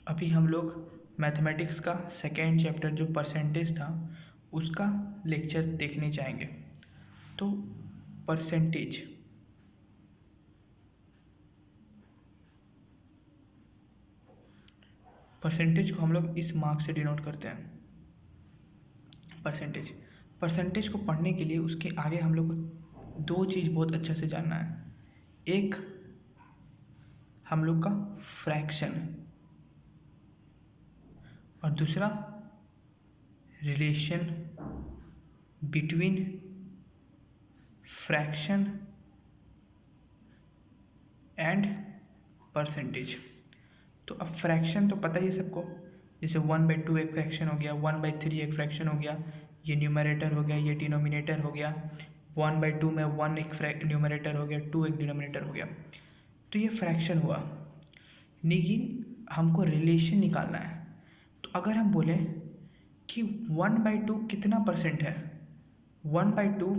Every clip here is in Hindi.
अभी हम लोग मैथमेटिक्स का सेकेंड चैप्टर जो परसेंटेज था उसका लेक्चर देखने जाएंगे। तो परसेंटेज परसेंटेज को हम लोग इस मार्क से डिनोट करते हैं। परसेंटेज परसेंटेज को पढ़ने के लिए उसके आगे हम लोग को दो चीज़ बहुत अच्छे से जानना है। एक हम लोग का फ्रैक्शन और दूसरा relation between fraction and percentage. तो अब फ्रैक्शन तो पता ही है सबको, जैसे 1/2 एक फ्रैक्शन हो गया, 1/3 एक फ्रैक्शन हो गया, ये न्यूमरेटर हो गया, ये डिनोमिनेटर हो गया। 1/2 में 1 एक न्यूमरेटर हो गया, 2 एक डिनोमिनेटर हो गया। तो ये फ्रैक्शन हुआ, लेकिन हमको रिलेशन निकालना है। तो अगर हम बोले कि 1/2 कितना परसेंट है, 1/2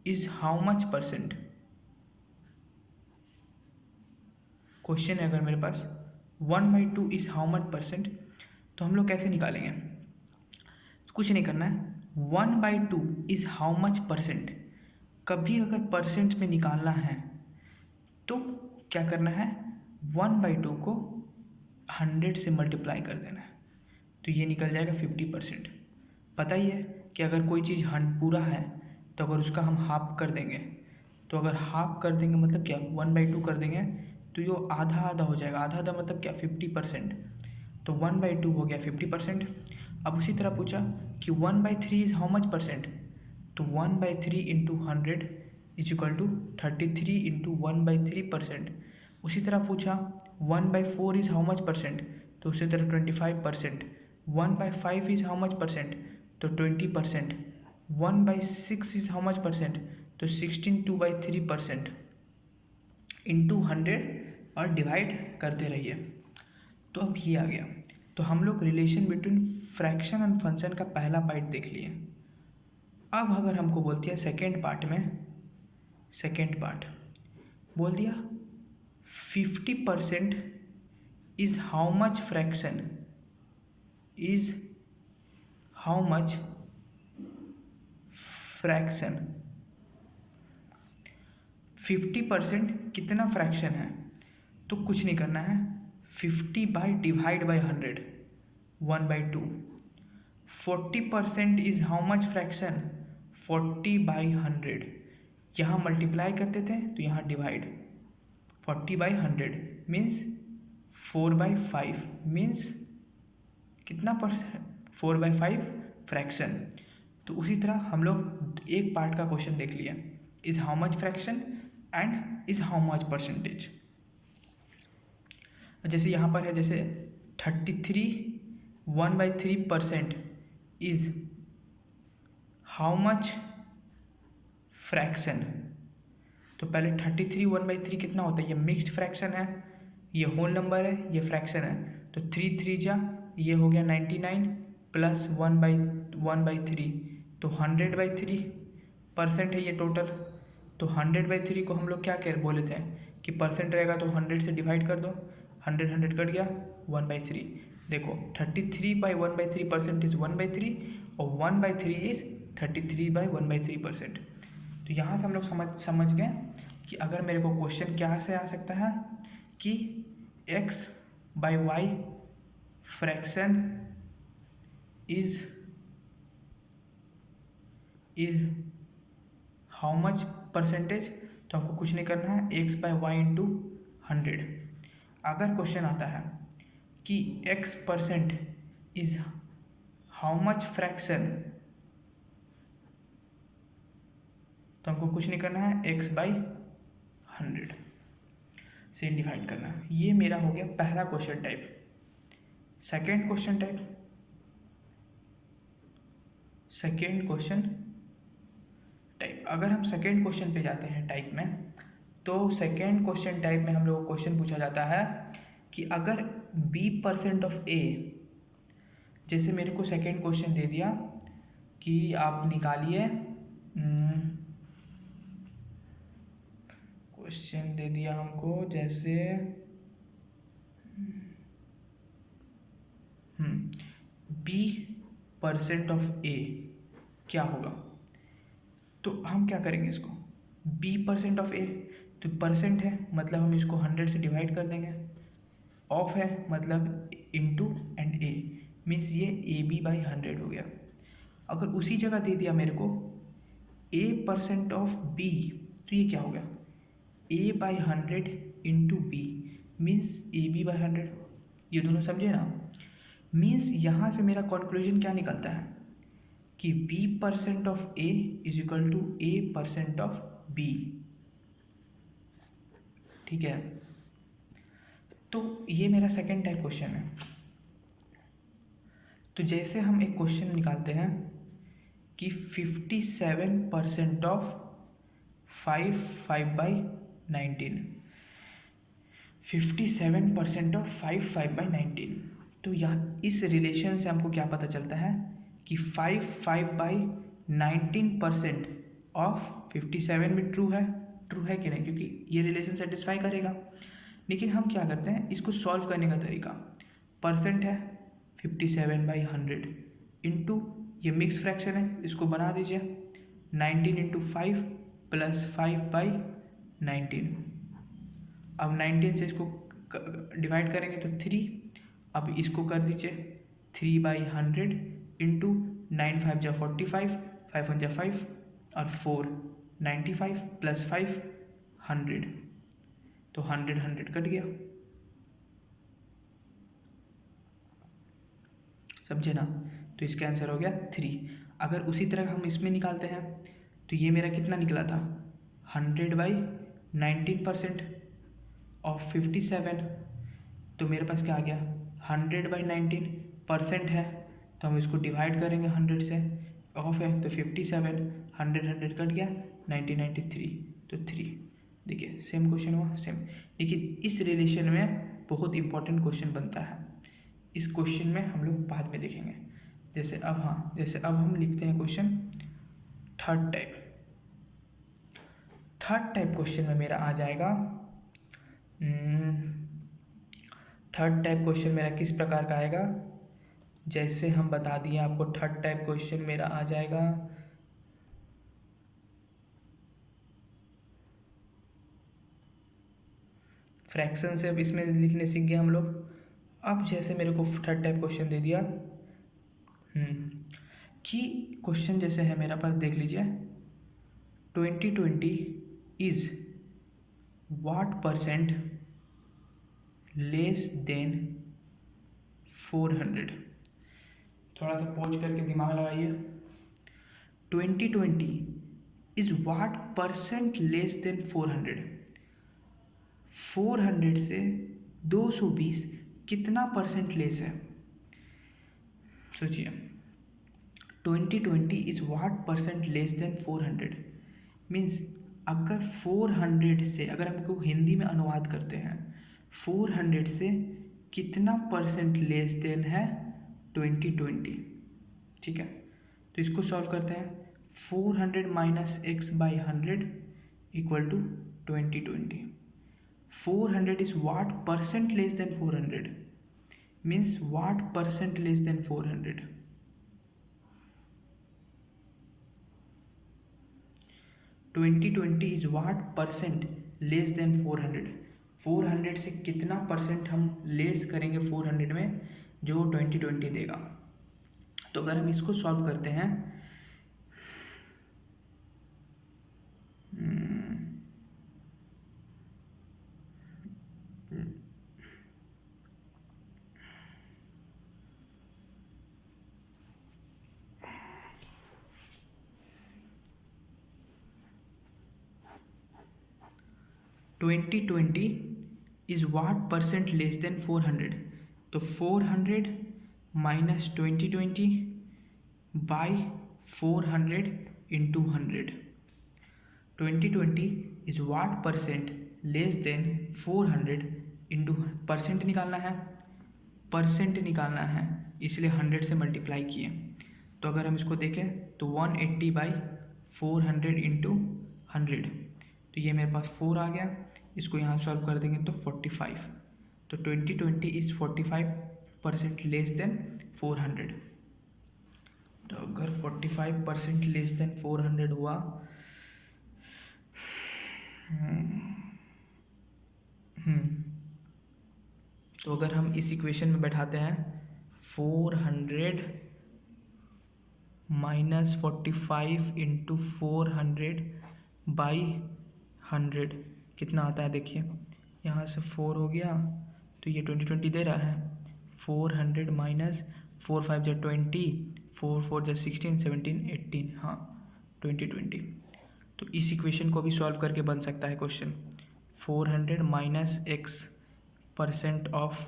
is how much percent. Question है अगर मेरे पास 1/2 इज हाउ मच परसेंट, तो हम लोग कैसे निकालेंगे? कुछ नहीं करना है, 1/2 इज हाउ मच परसेंट। कभी अगर परसेंट में निकालना है तो क्या करना है, 1/2 को 100 से मल्टीप्लाई कर देना है, तो ये निकल जाएगा 50%। पता ही है कि अगर कोई चीज़ पूरा है तो अगर उसका हम हाफ कर देंगे, तो अगर हाफ कर देंगे मतलब क्या, 1/2 कर देंगे तो ये आधा आधा हो जाएगा। आधा आधा मतलब क्या, 50%। तो 1/2 हो गया 50%। अब उसी तरह पूछा कि 1/3 इज़ हाउ मच परसेंट, तो 1/3 into 100 is equal to 33 into 1/3%। उसी तरह पूछा 1/4 इज़ हाउ मच परसेंट, तो उसी तरह 25%। 1/5 इज़ हाउ मच परसेंट, तो 20%। 1/6 इज़ हाउ मच परसेंट, तो 16/3% इंटू 100 और डिवाइड करते रहिए। तो अब ये आ गया। तो हम लोग relation between fraction and function का पहला पार्ट देख लिए। अब अगर हमको बोलती है सेकेंड पार्ट में, सेकेंड पार्ट बोल दिया 50% is how much fraction, is how much fraction. 50% कितना फ्रैक्शन है, तो कुछ नहीं करना है, divide by 100, 1/2। 40% is how much fraction, 40/100। यहाँ मल्टीप्लाई करते थे तो यहाँ डिवाइड, 40/100 मीन्स 4/5 मीन्स कितना परसेंट, 4/5 फ्रैक्शन। तो उसी तरह हम लोग एक पार्ट का क्वेश्चन देख लिया, is how much fraction and is how much percentage. जैसे यहाँ पर है, जैसे 33 1/3% इज हाउ मच फ्रैक्शन। तो पहले 33 1/3 कितना होता है, ये मिक्स्ड फ्रैक्शन है, ये होल नंबर है, ये फ्रैक्शन है। तो 3 3 जा, ये हो गया 99 प्लस 1/3, तो 100/3% है ये टोटल। तो 100/3 को हम लोग क्या कह बोले थे कि परसेंट रहेगा, तो 100 से डिवाइड कर दो, 100 100 कट गया, 1/3। देखो 33/1/3% इज 1/3 और 1/3 इज 33/1/3%। तो यहाँ से हम लोग समझ गए कि अगर मेरे को क्वेश्चन क्या से आ सकता है कि x/y fraction is how much percentage, तो हमको कुछ नहीं करना है, x/y इंटू 100। अगर क्वेश्चन आता है कि x% is how much fraction, तो हमको कुछ नहीं करना है, x/100 से डिवाइड करना है। ये मेरा हो गया पहला question type. Second question type, second question type अगर हम सेकेंड क्वेश्चन पे जाते हैं टाइप में, तो सेकेंड क्वेश्चन टाइप में हम लोग को क्वेश्चन पूछा जाता है कि अगर b% ऑफ a, जैसे मेरे को सेकेंड क्वेश्चन दे दिया कि आप निकालिए, क्वेश्चन दे दिया हमको जैसे b% ऑफ a क्या होगा। तो हम क्या करेंगे इसको, b% ऑफ a, तो परसेंट है मतलब हम इसको 100 से डिवाइड कर देंगे, ऑफ है मतलब इंटू एंड a, मीन्स ये ab/100 हो गया। अगर उसी जगह दे दिया मेरे को a% ऑफ b, तो ये क्या हो गया, a/100 into b, means ab/100। ये दोनों समझे ना। मीन्स यहाँ से मेरा कंक्लूजन क्या निकलता है कि b% of a is equal to a% of b। ठीक है, तो ये मेरा सेकेंड टाइप क्वेश्चन है। तो जैसे हम एक क्वेश्चन निकालते हैं कि 57% ऑफ 5/19, 57% ऑफ 5/19, तो यहाँ इस रिलेशन से हमको क्या पता चलता है कि 5/19% ऑफ 57 भी ट्रू है कि नहीं, क्योंकि ये रिलेशन सेटिस्फाई करेगा। लेकिन हम क्या करते हैं, इसको सॉल्व करने का तरीका, परसेंट है 57/100 इंटू ये मिक्स फ्रैक्शन है, इसको बना दीजिए 19 इंटू 5 प्लस 5/19। अब 19 से इसको डिवाइड करेंगे तो 3, अब इसको कर दीजिए 3/100 इंटू 9 5 जा 45, 5 1 जा 5 और 4 95 प्लस 5 100, तो 100 कट गया, समझे ना। तो इसका आंसर हो गया 3। अगर उसी तरह हम इसमें निकालते हैं तो ये मेरा कितना निकला था, 100/19% ऑफ 57, तो मेरे पास क्या आ गया 100/19, परसेंट है तो हम इसको डिवाइड करेंगे 100 से, ऑफ है तो 57, 100 कट गया 1993, तो 3। देखिए सेम क्वेश्चन हुआ सेम, लेकिन इस रिलेशन में बहुत इंपॉर्टेंट क्वेश्चन बनता है। इस क्वेश्चन में हम लोग बाद में देखेंगे। जैसे अब हम लिखते हैं क्वेश्चन थर्ड टाइप क्वेश्चन में मेरा आ जाएगा, थर्ड टाइप क्वेश्चन मेरा किस प्रकार का आएगा, जैसे हम बता दिए आपको, थर्ड टाइप क्वेश्चन मेरा आ जाएगा फ्रैक्शन से। अब इसमें लिखने सीख गए हम लोग। अब जैसे मेरे को थर्ड टाइप क्वेश्चन दे दिया कि क्वेश्चन जैसे है मेरा पास, देख लीजिए 2020 is what percent less than 400। थोड़ा सा पॉज करके दिमाग लगाइए। 2020 is what percent less than 400, 400 से 220 कितना परसेंट लेस है, सोचिए। 2020 is what percent less than 400, means अगर 400 से, अगर हमको हिंदी में अनुवाद करते हैं, 400 से कितना परसेंट लेस देन है 2020। ठीक है, तो इसको सॉल्व करते हैं। 400 minus x/100 equal to 2020। 400 is what percent less than 400, means what percent less than 400। 2020 is what percent less than 400, 400 से कितना परसेंट हम लेस करेंगे 400 में जो 2020 देगा। तो अगर हम इसको सॉल्व करते हैं, 2020 is what percent less than 400, तो 400 minus 2020 by 400 into 100। 2020 is what percent less than 400 into, percent निकालना है इसलिए 100 से मल्टीप्लाई किए। तो अगर हम इसको देखें तो 180/400 इंटू 100, तो ये मेरे पास 4 आ गया। इसको यहाँ सॉल्व कर देंगे तो 45। तो 2020 इज 45% लेस देन 400। तो अगर 45% लेस देन 400 हुआ, तो अगर हम इस इक्वेशन में बैठाते हैं 400 माइनस 45 इंटू 400 बाई 100 कितना आता है देखिए, यहाँ से 4 हो गया तो ये 20 दे रहा है। 400 माइनस 4 5 जा 20, 4 4 जा 16 17 18, हाँ 20। तो इस इक्वेशन को भी सॉल्व करके बन सकता है question. 400 minus x percent of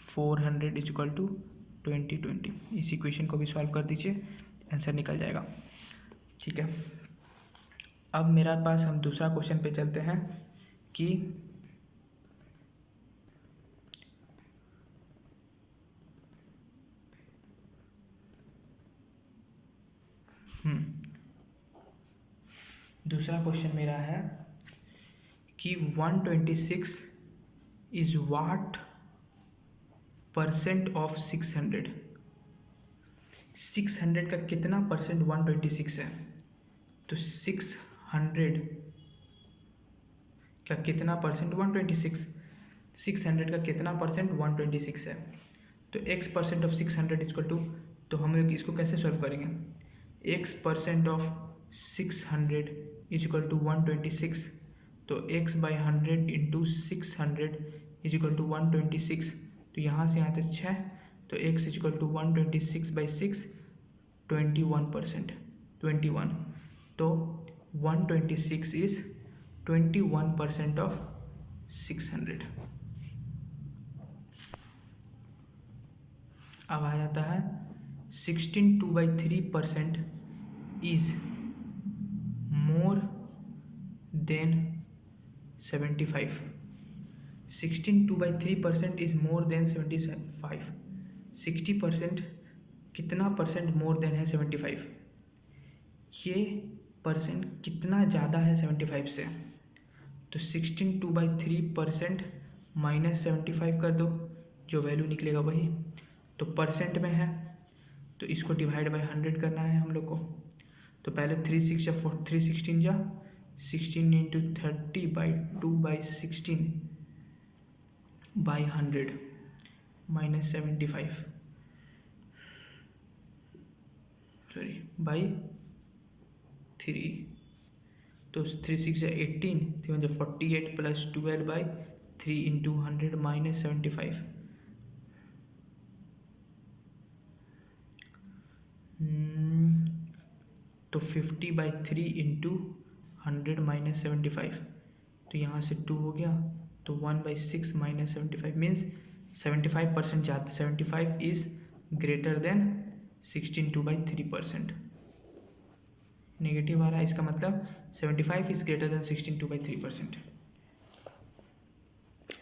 400 is equal to 20। इस इक्वेशन को भी सॉल्व कर दीजिए, आंसर निकल जाएगा। ठीक है, अब मेरा पास हम दूसरा क्वेश्चन पे चलते हैं कि दूसरा क्वेश्चन मेरा है कि 126 इज व्हाट परसेंट ऑफ 600। 600 का कितना परसेंट 126 है, तो 600 का कितना परसेंट 126, 600 का कितना परसेंट 126 है, तो x percent of 600 equal to, तो हम लोग इसको कैसे सॉल्व करेंगे, x percent of 600 is equal to 126, तो x by 100 into 600 is equal to 126, तो यहाँ से यहाँ तक 6, तो x is equal to 126 by 6 21%, 21, तो 126 इज 21% ऑफ 600। अब आ जाता है 16 2/3% is more than 75। 16 2/3% is more than 75। 60% कितना परसेंट मोर देन है 75, ये परसेंट कितना ज़्यादा है 75 से, तो 16 2/3% माइनस 75 कर दो, जो वैल्यू निकलेगा वही, तो परसेंट में है तो इसको डिवाइड बाय 100 करना है हम लोग को। तो पहले 3 6 या 3 16 जा 16 into 30 by 2/16 by 100 minus 75, sorry by 3, तो 3 6 या 18, 3 1 48 प्लस 12 बाई 3 इंटू 100 माइनस 75, तो 50/3 इंटू 100 माइनस 75, तो यहाँ से 2 हो गया, तो 1/6 माइनस 75 मीन्स 75% ज़्यादा, 75 इज ग्रेटर देन 16 2/3%। नेगेटिव आ रहा है, इसका मतलब 75 इज ग्रेटर देन 16 2/3%।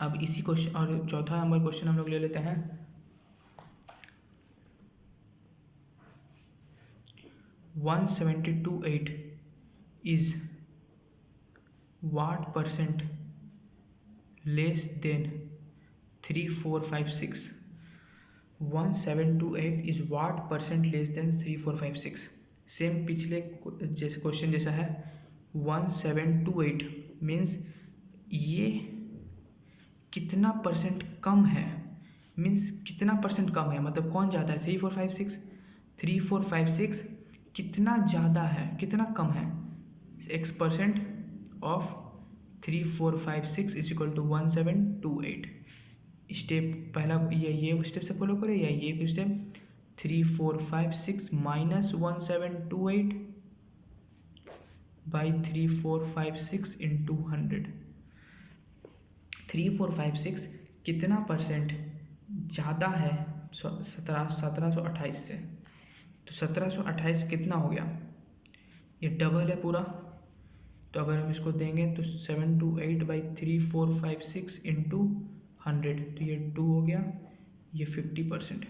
अब इसी क्वेश्चन और चौथा नंबर क्वेश्चन हम लोग ले लेते हैं। 172.8 is what percent less than 3456। 1728 is what percent less than 3456। Same पिछले जैसे क्वेश्चन जैसा है, 1728 मीन्स ये कितना परसेंट कम है, मीन्स कितना परसेंट कम है, मतलब कौन ज़्यादा है, 3456, 3456 कितना ज़्यादा है कितना कम है, x percent of 3456 is equal to 1728। Step पहला ये स्टेप से फॉलो करें या ये स्टेप, 3456 माइनस 1728 बाई 3456 इंटू 100। 3456 कितना परसेंट ज़्यादा है 1728 से, तो 1728 कितना हो गया, ये डबल है पूरा, तो अगर हम इसको देंगे तो 728 बाई 3456 इंटू 100, तो ये 2 हो गया, ये 50%,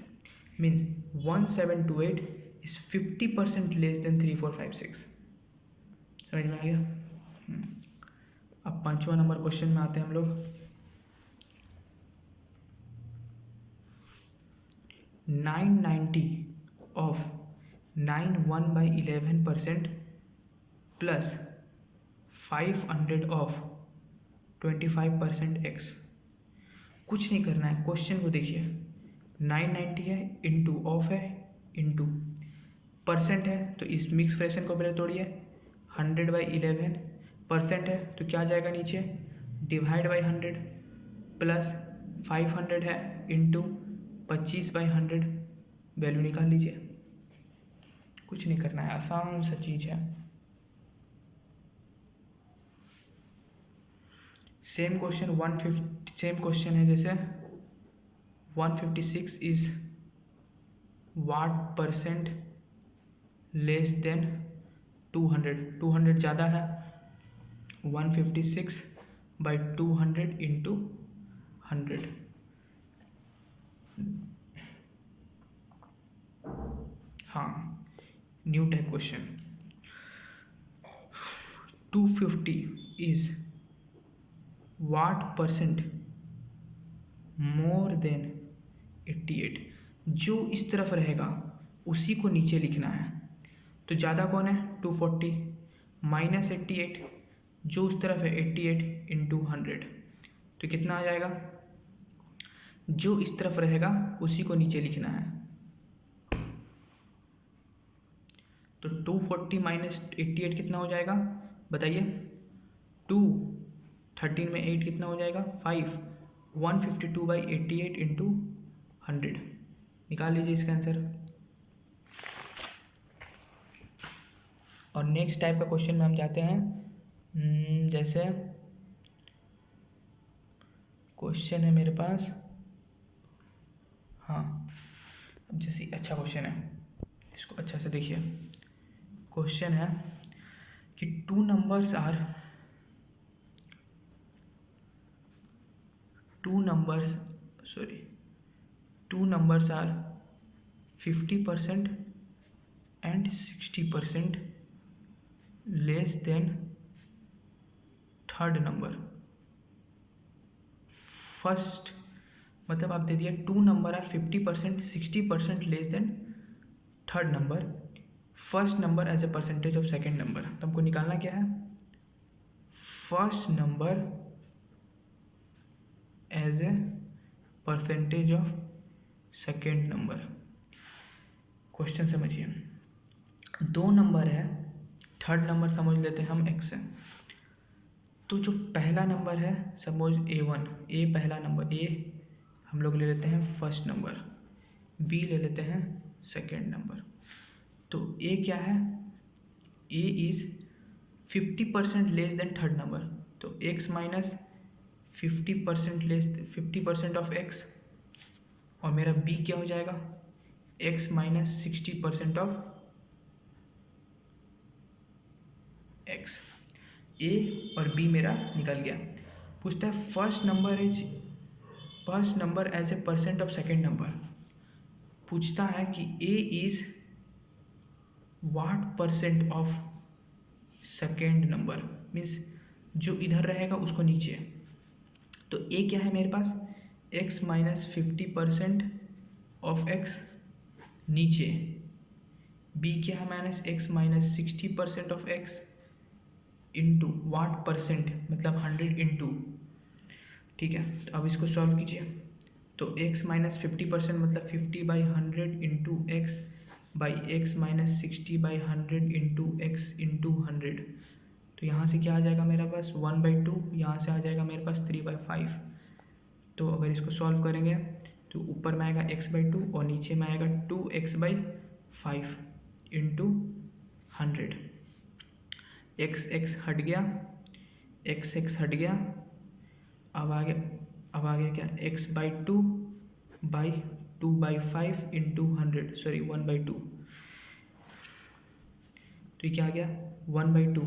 मीन्स 1728 इज 50% लेस देन 3456। समझ में आ गया। अब 5वां नंबर क्वेश्चन में आते हैं हम लोग। 990 of 9 1/11% प्लस 500 ऑफ 25% एक्स। कुछ नहीं करना है, क्वेश्चन को देखिए। 990 है, इंटू ऑफ है, इंटू परसेंट है, तो इस मिक्स फ्रैक्शन को पहले तोड़िए। 100/11 परसेंट है तो क्या जाएगा नीचे, डिवाइड बाई 100 प्लस 500 है इंटू 25/100, वैल्यू निकाल लीजिए। कुछ नहीं करना है, आसान सा चीज़ है। सेम क्वेश्चन है जैसे 156 is what percent less then 200 ज़्यादा है। 156/200 इंटू 100। हाँ, new type question. 250 is what percent more than 88। जो इस तरफ रहेगा उसी को नीचे लिखना है। तो ज़्यादा कौन है, 240 माइनस 88, जो उस तरफ है 88 इंटू 100, तो कितना आ जाएगा, जो इस तरफ रहेगा उसी को नीचे लिखना है। तो 240 माइनस 88 कितना हो जाएगा बताइए, 2 13 में 8 कितना हो जाएगा 5, 152/88 इंटू 100, निकाल लीजिए इसका आंसर। और नेक्स्ट टाइप का क्वेश्चन में हम जाते हैं। जैसे क्वेश्चन है मेरे पास, हाँ अब जैसे अच्छा क्वेश्चन है, इसको अच्छा से देखिए। क्वेश्चन है कि two numbers are 50% and 60% less than third number. First मतलब आप दे दिया two number are 50% 60% less than third number, first number as a percentage of second number. तो हमको निकालना क्या है, first number as a percentage of second number. Question समझिए, दो नंबर है, थर्ड नंबर समझ लेते हैं हम x है। तो जो पहला नंबर है सपोज A1, ए पहला नंबर, ए हम लोग ले लेते हैं फर्स्ट नंबर, बी ले लेते हैं सेकेंड नंबर। तो ए क्या है, a is 50% less than third number, तो x माइनस 50% ऑफ x, और मेरा b क्या हो जाएगा, x minus 60% of x। a और b मेरा निकल गया। पूछता है first number as a percent of second number. पूछता है कि a is what percent of second number, means जो इधर रहेगा उसको नीचे। तो a क्या है मेरे पास, x माइनस 50% ऑफ x नीचे, b क्या है minus x minus 60% of x into what percent मतलब 100 इंटू, ठीक है। तो अब इसको सॉल्व कीजिए। तो x माइनस 50% मतलब 50/100 into x by x minus 60/100 into x into 100। तो यहाँ से क्या आ जाएगा मेरा पास 1/2, यहाँ से आ जाएगा मेरे पास 3/5। तो अगर इसको सॉल्व करेंगे तो ऊपर में आएगा x/2 और नीचे में आएगा 2x/5 इंटू 100। x हट गया, x हट गया, अब आ गया क्या, x/2/2/5 इंटू 100, सॉरी 1/2। तो ये क्या आ गया 1/2,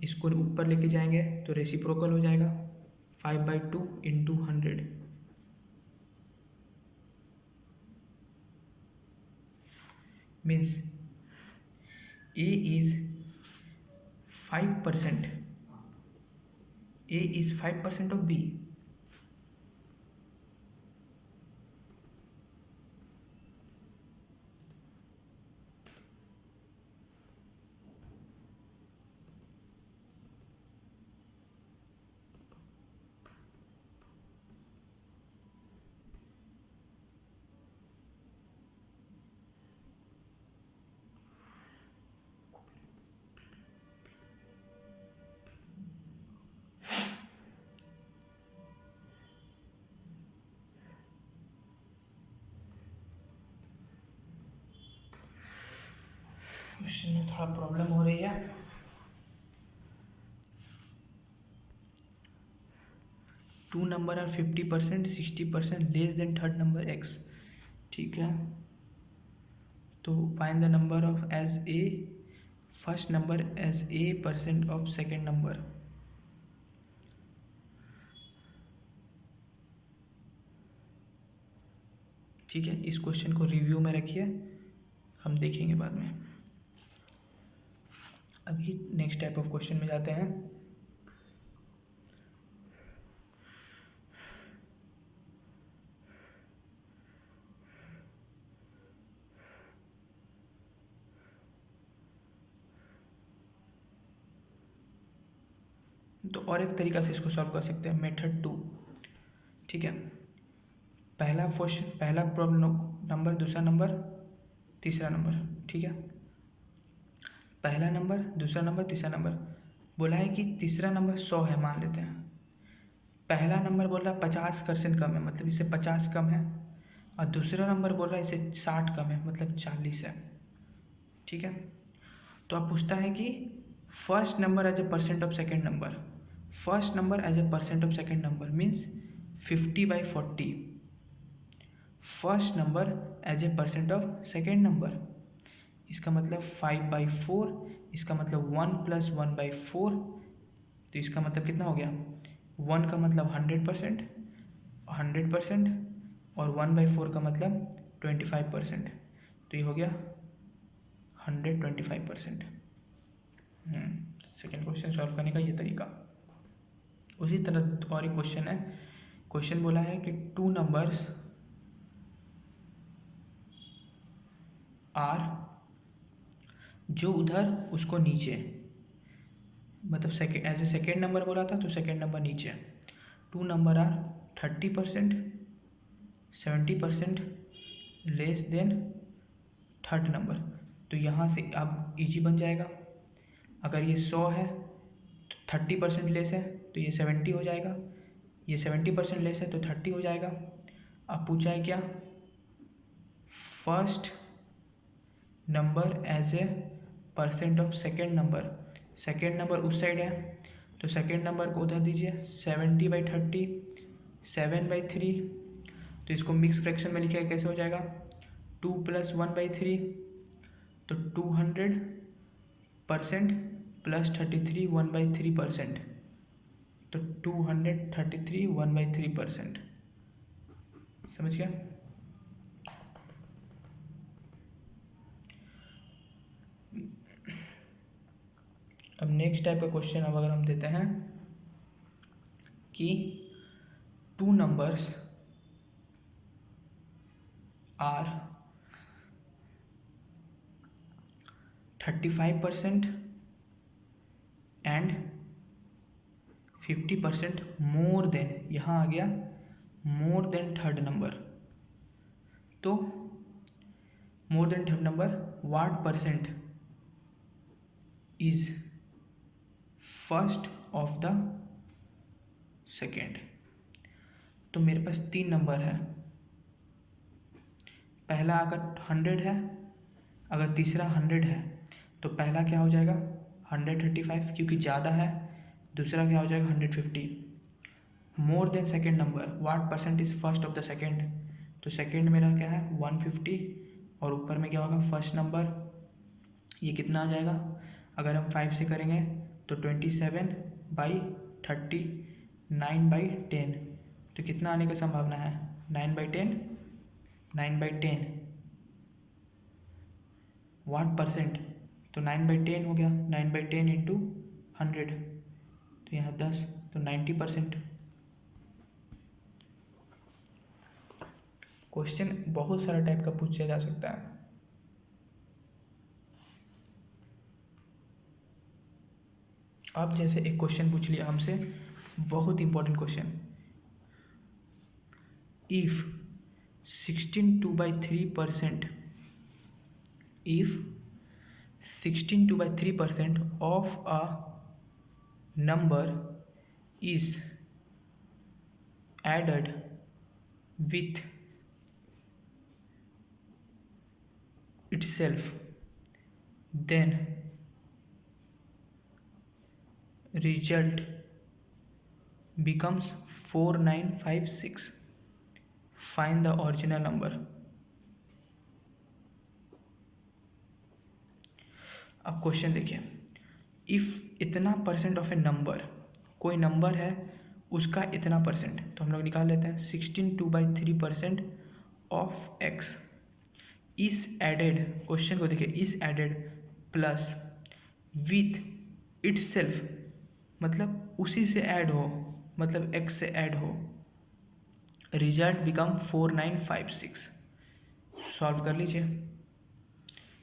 इसको ऊपर लेके जाएंगे तो रेसिप्रोकल हो जाएगा 5/2 into 100। Means a is 5%, a is 5% of b। Question में थोड़ा प्रॉब्लम हो रही है। Two number are 50%, 60% less than third number x. ठीक है, तो find the number of as a first number as a percent of second number. ठीक है, इस क्वेश्चन को रिव्यू में रखिए, हम देखेंगे बाद में। अभी नेक्स्ट टाइप ऑफ क्वेश्चन में जाते हैं। तो और एक तरीका से इसको सॉल्व कर सकते हैं, मेथड 2। ठीक है, पहला क्वेश्चन, पहला प्रॉब्लम नंबर, दूसरा नंबर, तीसरा नंबर। ठीक है, पहला नंबर, दूसरा नंबर, तीसरा नंबर। बोला है कि तीसरा नंबर 100 है, मान लेते हैं। पहला नंबर बोल रहा है 50% कम है, मतलब इससे 50 कम है। और दूसरा नंबर बोल रहा है इससे 60 कम है, मतलब 40 है। ठीक है, तो अब पूछता है कि first number as a percent of second number. First number as a percent of second number means 50/40। First number as a percent of second number, इसका मतलब 5/4, इसका मतलब 1 + 1/4। तो इसका मतलब कितना हो गया, 1 का मतलब 100%, 100%, और 1/4 का मतलब 25%। तो ये हो गया 125%। सेकेंड क्वेश्चन सॉल्व करने का ये तरीका। उसी तरह और एक क्वेश्चन है। क्वेश्चन बोला है कि टू नंबर्स आर, जो उधर उसको नीचे, मतलब second as a second number बोला था तो सेकेंड नंबर नीचे। Two number are 30%, 70% less than third number. तो यहाँ से अब इजी बन जाएगा। अगर ये 100 है तो 30% लेस है तो ये 70 हो जाएगा, ये 70% लेस है तो 30 हो जाएगा। अब पूछा है क्या, first number as a percent of second number. Second number उस साइड है तो सेकेंड नंबर को उधर दीजिए। 70/30, 7/3। तो इसको मिक्स फ्रैक्शन में लिखेगा, कैसे हो जाएगा, 2 + 1/3। तो 200% + 33 1/3%। तो 233 1/3%। समझ गया। अब नेक्स्ट टाइप का क्वेश्चन अब अगर हम देते हैं कि two numbers are 35% and 50% more than, यहाँ आ गया मोर देन थर्ड नंबर। तो more than third number what percent is first of the second. तो मेरे पास 3 नंबर है, पहला अगर 100 है, अगर तीसरा 100 है तो पहला क्या हो जाएगा 135 क्योंकि ज़्यादा है, दूसरा क्या हो जाएगा 150। More than second number what percent is first of the second. तो सेकेंड मेरा क्या है 150, और ऊपर में क्या होगा फर्स्ट नंबर, ये कितना आ जाएगा, अगर हम 5 से करेंगे तो 27/30, 9/10। तो कितना आने का संभावना है 9/10, 9/10 व्हाट परसेंट। तो 9/10 हो गया, 9/10 इंटू 100, तो यहाँ 10, तो 90%। क्वेश्चन बहुत सारा टाइप का पूछा जा सकता है। अब जैसे एक क्वेश्चन पूछ लिया हमसे, बहुत important question, if 16/3%, if 16/3% of a number is added with itself, then result becomes 4956. Find the original number. अब क्वेश्चन देखिए, इफ इतना परसेंट ऑफ ए नंबर, कोई नंबर है उसका इतना परसेंट, तो हम लोग निकाल लेते हैं 16/2/3% of x is added, question को देखिए, is added plus with itself, मतलब उसी से ऐड हो, मतलब x से ऐड हो, रिजल्ट बिकम 4956। सॉल्व कर लीजिए,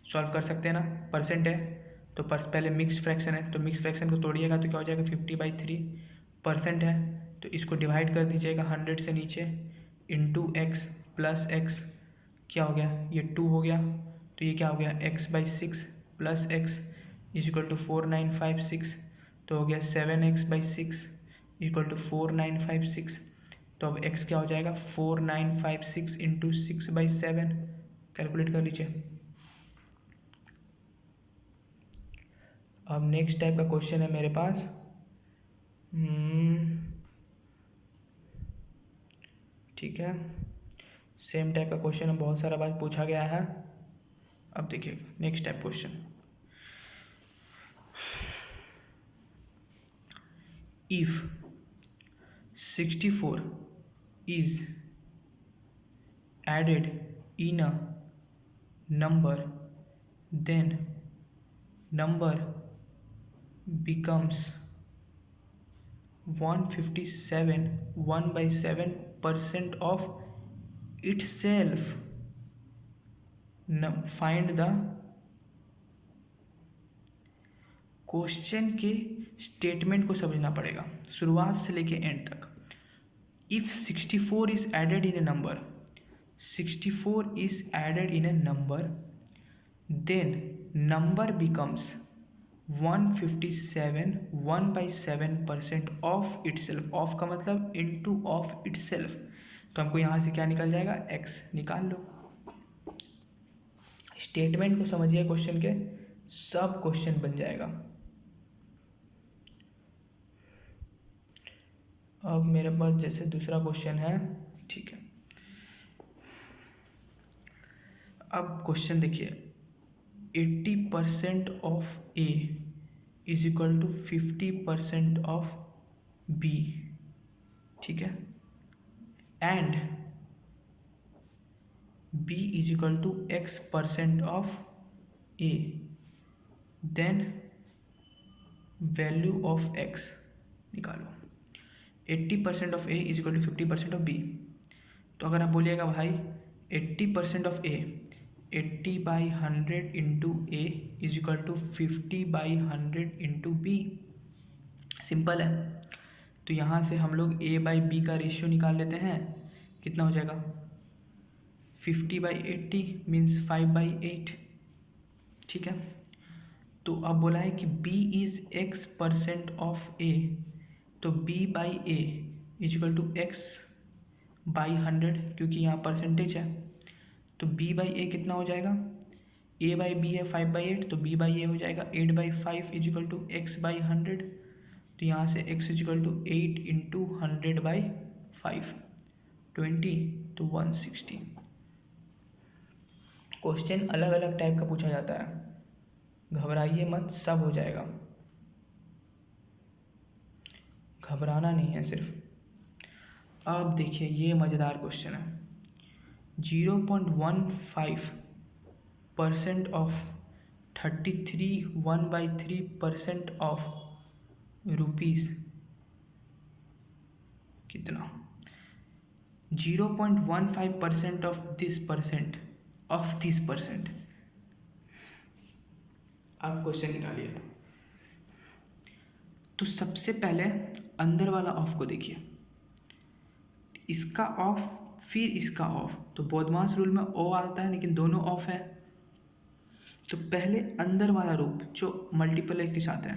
सॉल्व कर सकते हैं ना, परसेंट है तो पहले मिक्स फ्रैक्शन है, तो मिक्स फ्रैक्शन को तोड़िएगा तो क्या हो जाएगा 50/3, परसेंट है तो इसको डिवाइड कर दीजिएगा 100 से नीचे, इंटू एक्स प्लस एक्स, क्या हो गया, ये 2 हो गया, तो ये क्या हो गया x/6 plus x is equal to 4956, तो हो गया 7x/6 इक्वल टू 4956। तो अब x क्या हो जाएगा 4956 इंटू 6/7, कैलकुलेट कर लीजिए। अब नेक्स्ट टाइप का क्वेश्चन है मेरे पास, ठीक है, सेम टाइप का क्वेश्चन है, बहुत सारा बात पूछा गया है। अब देखिए next type question, if 64 is added in a number, then number becomes 157 1/7% of itself. Find the, question के स्टेटमेंट को समझना पड़ेगा शुरुआत से लेके एंड तक। If 64 is added in a number, 64 is added in a number, then number becomes 157 1/7% of itself, of का मतलब इनटू ऑफ इटसेल्फ, तो हमको यहाँ से क्या निकल जाएगा x, निकाल लो। स्टेटमेंट को समझिए क्वेश्चन के, सब क्वेश्चन बन जाएगा। अब मेरे पास जैसे दूसरा क्वेश्चन है, ठीक है, अब क्वेश्चन देखिए, 80% of a is equal to 50% of b, ठीक है, and b is equal to x% of a, then value of x निकालो। 80% of a is equal to 50% of b, तो अगर आप बोलिएगा भाई 80% of a, 80/100 into a is equal to 50/100 into b, simple है। तो यहाँ से हम लोग a/b का रेशियो निकाल लेते हैं, कितना हो जाएगा 50/80 मीन्स 5/8, ठीक है। तो अब बोला है कि b इज x% ऑफ ए, तो b/a is equal to x/100, क्योंकि यहाँ परसेंटेज है, तो b/a कितना हो जाएगा, a/b है 5/8, तो b/a हो जाएगा 8/5 इज इक्वल टू x/100, तो यहाँ से x is equal to 8 into 100/5, 20, तो 160। क्वेश्चन अलग अलग टाइप का पूछा जाता है, घबराइए मत, सब हो जाएगा, घबराना नहीं है सिर्फ। अब देखिए ये मज़ेदार क्वेश्चन है, 0.15% ऑफ 33 1/3% ऑफ रुपीज़ कितना, 0.15% of this percent, of this percent. आप क्वेश्चन निकालिए, तो सबसे पहले अंदर वाला ऑफ को देखिए, इसका ऑफ फिर इसका ऑफ, तो बदमाश रूल में ओ आता है लेकिन दोनों ऑफ है, तो पहले अंदर वाला रूप जो मल्टीपल के साथ है,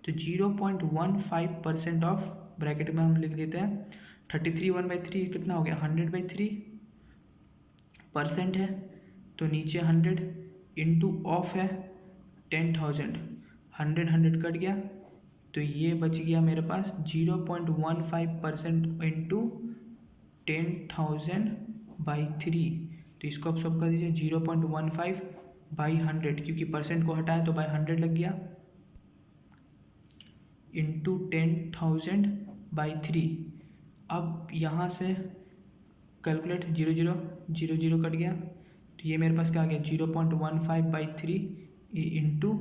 तो 0.15% ऑफ, ब्रैकेट में हम लिख देते हैं 33 1/3 कितना हो गया 100/3, परसेंट है तो नीचे 100 इंटू ऑफ है 10,000, 100 कट गया, तो ये बच गया मेरे पास 0.15% इंटू 10,000 बाई 3। तो इसको आप सब कर दीजिए 0.15 बाई 100, क्योंकि परसेंट को हटाएं तो बाई 100 लग गया, इंटू 10,000 बाई 3। अब यहाँ से कैलकुलेट 0 कट गया, तो ये मेरे पास क्या आ गया 0.15 बाई 3 इंटू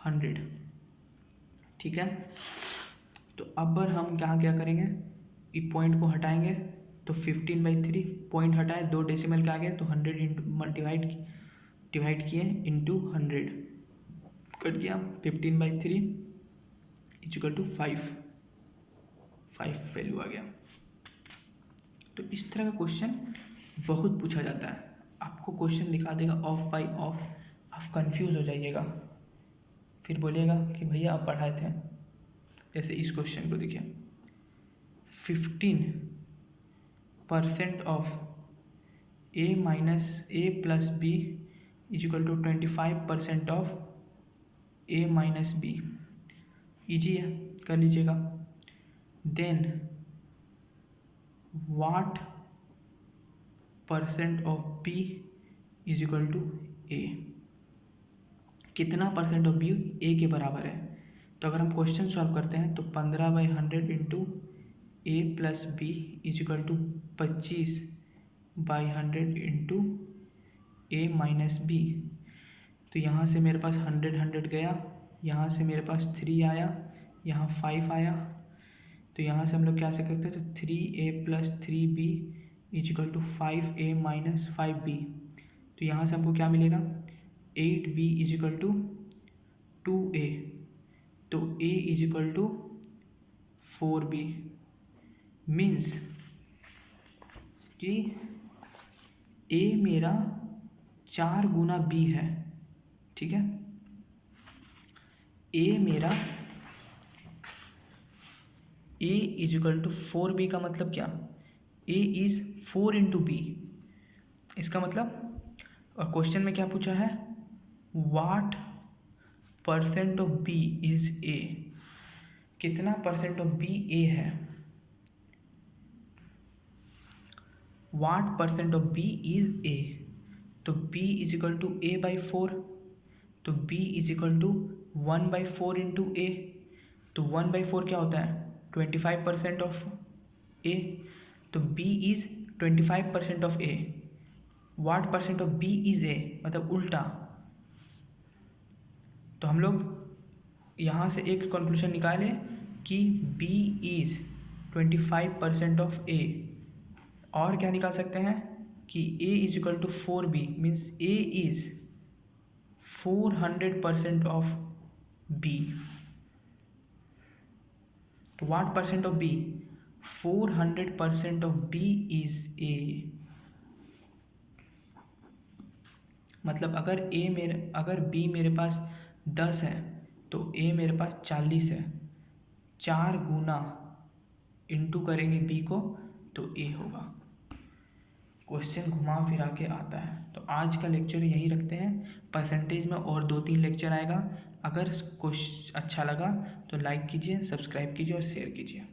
100। ठीक है, तो अब हम क्या करेंगे, ये पॉइंट को हटाएंगे तो 15/3, पॉइंट हटाए 2 डेसिमल के आगे, तो 100 इंटू डिवाइड किए इंटू 100, कट गया 15/3 इक्वल टू 5 वैल्यू आ गया। तो इस तरह का क्वेश्चन बहुत पूछा जाता है। आपको क्वेश्चन दिखा देगा ऑफ बाई ऑफ, आप कंफ्यूज हो जाइएगा, फिर बोलिएगा कि भैया आप पढ़ाए थे। जैसे इस क्वेश्चन को देखिए, 15% of a minus a plus b equal to 25% of a minus b. Easy है, कर लीजिएगा। Then what percent of b is equal to a, कितना परसेंट ऑफ b a के बराबर है। तो अगर हम क्वेश्चन सॉल्व करते हैं तो 15/100 into a plus b is equal to 25/100 into a minus b. तो यहाँ से मेरे पास 100 गया, यहाँ से मेरे पास 3 आया, यहाँ 5 आया, तो यहाँ से हम लोग क्या से करते हैं, तो 3a plus 3b is equal to 5a minus 5b। तो यहाँ से हमको क्या मिलेगा, 8b is equal to 2a, तो a is equal to 4b। Means कि a मेरा 4 गुना b है। ठीक है, a मेरा a is equal to 4b का मतलब क्या, a इज 4 इंटू बी। इसका मतलब, और क्वेश्चन में क्या पूछा है, what percent of b is a, कितना परसेंट ऑफ b a है। What percent of b is a, तो b is equal to a by 4, तो b is equal to 1/4 into a। तो 1/4 क्या होता है, 25% ऑफ a, तो b is 25% of a। What percent of b is a मतलब उल्टा। तो हम लोग यहाँ से एक कंक्लूजन निकालें कि b इज 25% ऑफ a, और क्या निकाल सकते हैं कि a is equal to 4b, means a is 400% of b। तो what percent of b, 400% of b is a। मतलब अगर b मेरे पास 10 है तो a मेरे पास 40 है, 4 गुना इंटू करेंगे b को तो a होगा। क्वेश्चन घुमा फिरा के आता है। तो आज का लेक्चर यहीं रखते हैं, परसेंटेज में और 2-3 लेक्चर आएगा। अगर कुछ अच्छा लगा तो लाइक कीजिए, सब्सक्राइब कीजिए और शेयर कीजिए।